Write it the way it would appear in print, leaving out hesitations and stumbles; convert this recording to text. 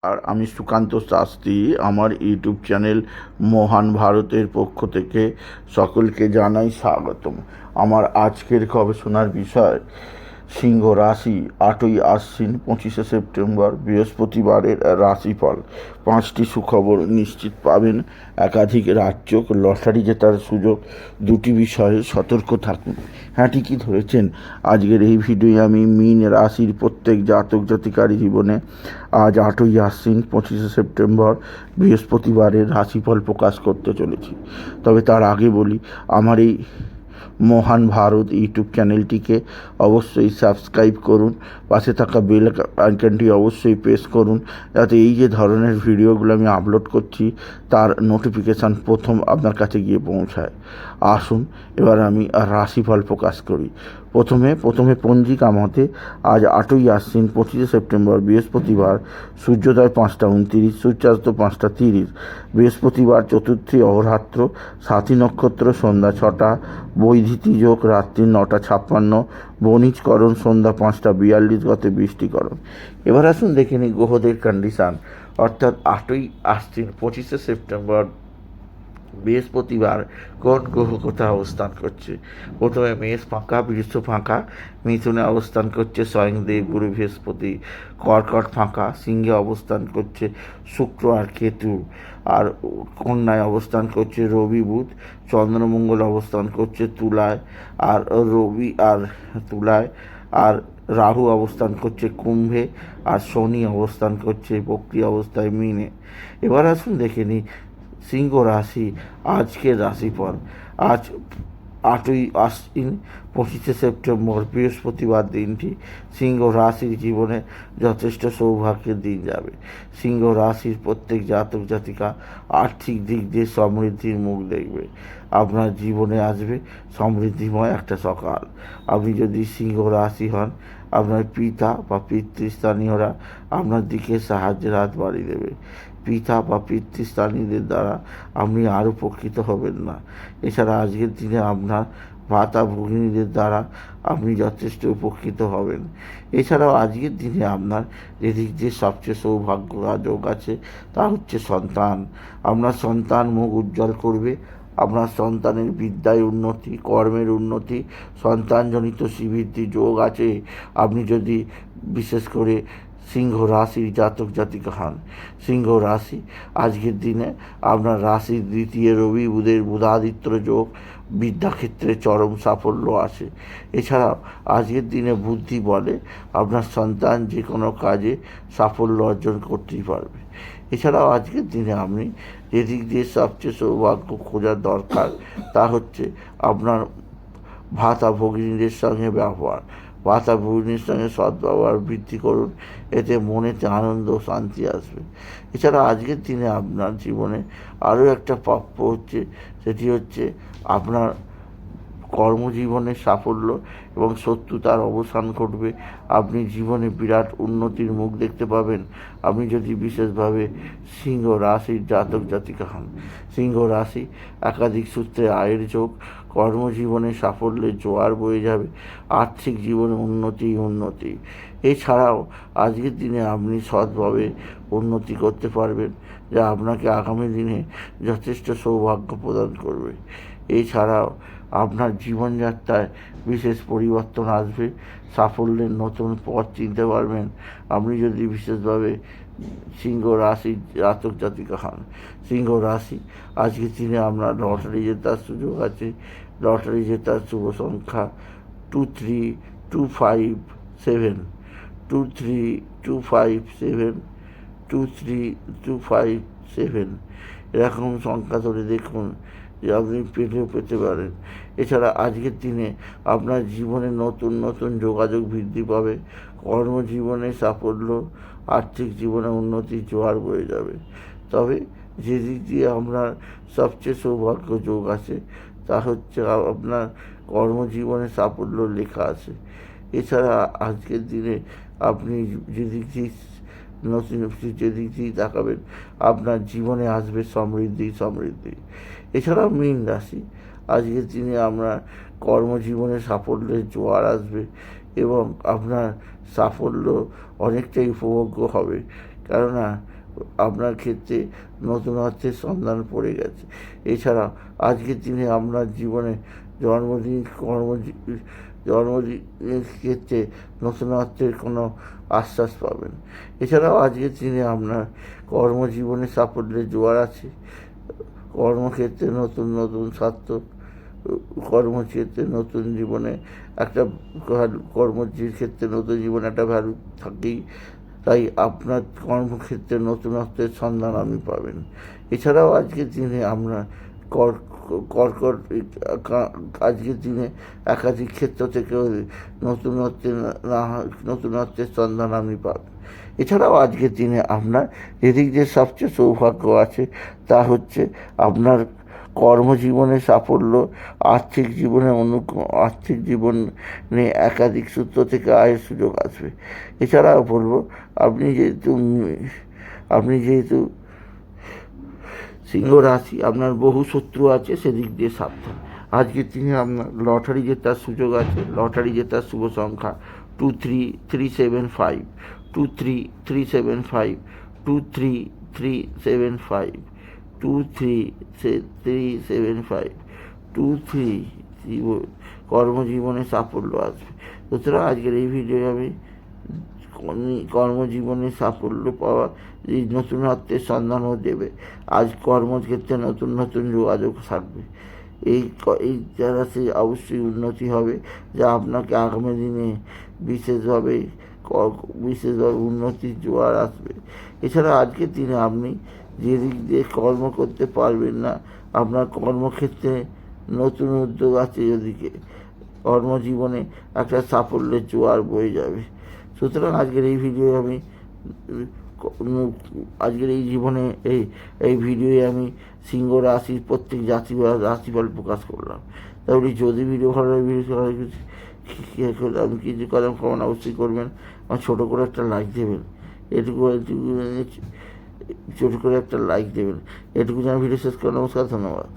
আর আমি সুকান্ত শাস্ত্রী। আমার YouTube channel মহান ভারতের পক্ষ থেকে সকলকে জানাই স্বাগতম। আমার আজকের গবেষণার বিষয় সিংহ রাশি, 8ই আশ্বিন 25শে সেপ্টেম্বর বৃহস্পতিবারের রাশিফল। 5টি সুখবর নিশ্চিত পাবেন, একাধিক রাজ্য লটারি জেতার সুযোগ, 2টি বিষয়ে সতর্ক থাকুন। হ্যাঁ, ঠিকই ধরেছেন। আজকের এই ভিডিওয়ে আমি মীন রাশির প্রত্যেক জাতক জাতিকার জীবনে আজ 8ই আশ্বিন 25শে সেপ্টেম্বর বৃহস্পতিবারের রাশিফল প্রকাশ করতে চলেছি। তবে তার আগে বলি, আমার এই মহান ভারত ইউটিউব চ্যানেলটিকে অবশ্যই সাবস্ক্রাইব করুন, পাশে থাকা বেল আইকনটি অবশ্যই প্রেস করুন, যাতে এই যে ধরনের ভিডিওগুলো আমি আপলোড করছি তার নোটিফিকেশান প্রথম আপনার কাছে গিয়ে পৌঁছায়। আসুন এবার আমি রাশিফল প্রকাশ করি। প্রথমে পঞ্জিকা মতে আজ 8ই আশ্বিন 25শে সেপ্টেম্বর বৃহস্পতিবার, সূর্যোদয় 5টা 29, সূর্যাস্ত 5টা 30। বৃহস্পতিবার চতুর্থী অহরাত্র, সাথী নক্ষত্র সন্ধ্যা 6টা, বৈধিতি যোগ রাত্রি 9টা 56, বণিজকরণ সন্ধ্যা 5টা 42, গতে বৃষ্টিকরণ। এবার আসুন দেখে নিই গ্রহদের কন্ডিশান। অর্থাৎ 8ই আশ্বিন 25শে সেপ্টেম্বর বৃহস্পতিবার কোন গ্রহ কোথায় অবস্থান করছে। প্রথমে মেষ ফাঁকা, বৃষ ফাঁকা, মিথুনে অবস্থান করছে স্বয়ং দেবগুরু বৃহস্পতি, কর্কট ফাঁকা, সিংহে অবস্থান করছে শুক্র আর কেতু, আর কন্যায় অবস্থান করছে রবি বুধ, চন্দ্রমঙ্গল অবস্থান করছে তুলায়, আর রবি আর তুলায়, আর রাহু অবস্থান করছে কুম্ভে, আর শনি অবস্থান করছে বক্রী অবস্থায় মীনে। এবার আসুন দেখে নিই সিংহ রাশি আজকের রাশিফল। আজ 8ই আশ্বিন 25শে সেপ্টেম্বর বৃহস্পতিবার দিনটি সিংহ রাশির জীবনে যথেষ্ট সৌভাগ্যের দিন যাবে। সিংহ রাশির প্রত্যেক জাতক জাতিকা আর্থিক দিক দিয়ে সমৃদ্ধির মুখ দেখবে। আপনার জীবনে আসবে সমৃদ্ধিময় একটা সকাল। আপনি যদি সিংহ রাশি হন, আপনার পিতা বা পিতৃস্থানীয়রা আপনার দিকে সাহায্যের হাত বাড়িয়ে দেবে। পিতা বা পিতৃস্থানীয়দের দ্বারা আপনি আরও উপকৃত হবেন না। এছাড়া আজকের দিনে আপনার ভাতা ভগিনীদের দ্বারা আপনি যথেষ্ট উপকৃত হবেন। এছাড়াও আজকের দিনে আপনার যেদিক দিয়ে সবচেয়ে সৌভাগ্য যোগ আছে তা হচ্ছে সন্তান। আপনার সন্তান মুখ উজ্জ্বল করবে। আপনার সন্তানের বিদ্যায় উন্নতি, কর্মের উন্নতি, সন্তানজনিত শ্রীবৃদ্ধি যোগ আছে। আপনি যদি বিশেষ করে সিংহ রাশির জাতক জাতিকা হন। সিংহ রাশি আজকের দিনে আপনার রাশির দ্বিতীয় রবি বুধের বুধাদিত্য যোগ, বিদ্যাক্ষেত্রে চরম সাফল্য আসে। এছাড়াও আজকের দিনে বুদ্ধি বলে আপনার সন্তান যে কোনো কাজে সাফল্য অর্জন করতেই পারবে। এছাড়াও আজকের দিনে আপনি যেদিক দিয়ে সবচেয়ে সৌভাগ্য খোঁজার দরকার তা হচ্ছে আপনার ভাতা ভগিনীদের সঙ্গে ব্যবহার। ভাতা ভগিনীর সঙ্গে সদ্ব্যবহার বৃদ্ধি করুন, এতে মনেতে আনন্দ ও শান্তি আসবে। এছাড়া আজকের দিনে আপনার জীবনে আরও একটা প্রাপ্য হচ্ছে, সেটি হচ্ছে আপনার কর্মজীবনে সাফল্য এবং শত্রুতার অবসান ঘটবে। আপনি জীবনে বিরাট উন্নতির মুখ দেখতে পাবেন আপনি যদি বিশেষভাবে সিংহ রাশির জাতক জাতিকা হন। সিংহ রাশি একাধিক সূত্রে আয়ের যোগ, কর্মজীবনে সাফল্যের জোয়ার বয়ে যাবে, আর্থিক জীবনে উন্নতি। এছাড়াও আজকের দিনে আপনি সৎভাবে উন্নতি করতে পারবেন, যা আপনাকে আগামী দিনে যথেষ্ট সৌভাগ্য প্রদান করবে। এছাড়াও আপনার জীবনযাত্রায় বিশেষ পরিবর্তন আসবে, সাফল্যের নতুন পথ চিনতে পারবেন আপনি যদি বিশেষভাবে সিংহ রাশির জাতক জাতিকা হন। সিংহ রাশি আজকের দিনে আপনার লটারি জেতার সুযোগ আছে। লটারি জেতার শুভ সংখ্যা 23257, 23257, 23257। এরকম সংখ্যা ধরে দেখুন যে আপনি পেতে পারেন। এছাড়া আজকের দিনে আপনার জীবনে নতুন যোগাযোগ বৃদ্ধি পাবে, কর্মজীবনে সাফল্য, আর্থিক জীবনে উন্নতির জোয়ার বয়ে যাবে। তবে যে দিক দিয়ে আপনার সবচেয়ে সৌভাগ্য যোগ আছে তা হচ্ছে আপনার কর্মজীবনে সাফল্য লেখা আছে। এছাড়া আজকের দিনে আপনি যেদিক দিয়ে তাকাবেন আপনার জীবনে আসবে সমৃদ্ধি। এছাড়াও মীন রাশি আজকের দিনে আপনার কর্মজীবনে সাফল্যের জোয়ার আসবে এবং আপনার সাফল্য অনেকটাই উপভোগ্য হবে, কেননা আপনার ক্ষেত্রে নতুনত্বের সন্ধান পড়ে গেছে। এছাড়া আজকের দিনে আপনার জীবনে জন্মদিনের ক্ষেত্রে নতুনত্বের কোনো আশ্বাস পাবেন। এছাড়াও আজকের দিনে আপনার কর্মজীবনে সাফল্যের জোয়ার আছে। কর্মক্ষেত্রে নতুন নতুন সার্থক, কর্মক্ষেত্রে নতুন জীবনে একটা কর্মজীবীর ক্ষেত্রে নতুন জীবনে একটা ভ্যালু থাকেই। তাই আপনার কর্মক্ষেত্রে নতুনত্বের সন্ধান আপনি পাবেন। এছাড়াও আজকের দিনে আপনার আজকের দিনে একাধিক ক্ষেত্র থেকেও নতুনত্বের সন্ধান আপনি পাবেন। এছাড়াও আজকের দিনে আপনার এদিক যে সবচেয়ে সৌভাগ্য আছে তা হচ্ছে আপনার কর্মজীবনে সাফল্য, আর্থিক জীবনে একাধিক সূত্র থেকে আয়ের সুযোগ আসবে। এছাড়াও বলবো আপনি যেহেতু সিংহ রাশি, আপনার বহু শত্রু আছে, সেদিক দিয়ে সাবধান। আজকের দিনে আপনার লটারি জেতার সুযোগ আছে। লটারি জেতার শুভ সংখ্যা 23 375, 23 কর্মজীবনে সাফল্য আসবে। সুতরাং আজকের এই ভিডিও আমি কর্মজীবনে সাফল্য পাওয়া, এই নতুনত্বের সন্ধানও দেবে। আজ কর্মক্ষেত্রে নতুন নতুন যোগাযোগ থাকবে। এই রাশি অবশ্যই উন্নতি হবে, যা আপনাকে আগামী দিনে বিশেষভাবে উন্নতির জোয়ার আসবে। এছাড়া আজকের দিনে আপনি যেদিক দিয়ে কর্ম করতে পারবেন না, আপনার কর্মক্ষেত্রে নতুন উদ্যোগ আছে, ওদিকে কর্মজীবনে একটা সাফল্যের জোয়ার বয়ে যাবে। সুতরাং আজকের এই ভিডিওয়ে আমি সিংহ রাশির প্রত্যেক রাশিফল প্রকাশ করলাম। তাহলে যদি ভিডিও ভালো লাগে, আমি কিছু কদম কমান অবশ্যই করবেন। আমার ছোটো করে একটা লাইক দেবেন, ছোটো করে একটা লাইক দেবেন। এটুকু যেন ভিডিও শেষ করে। নমস্কার, ধন্যবাদ।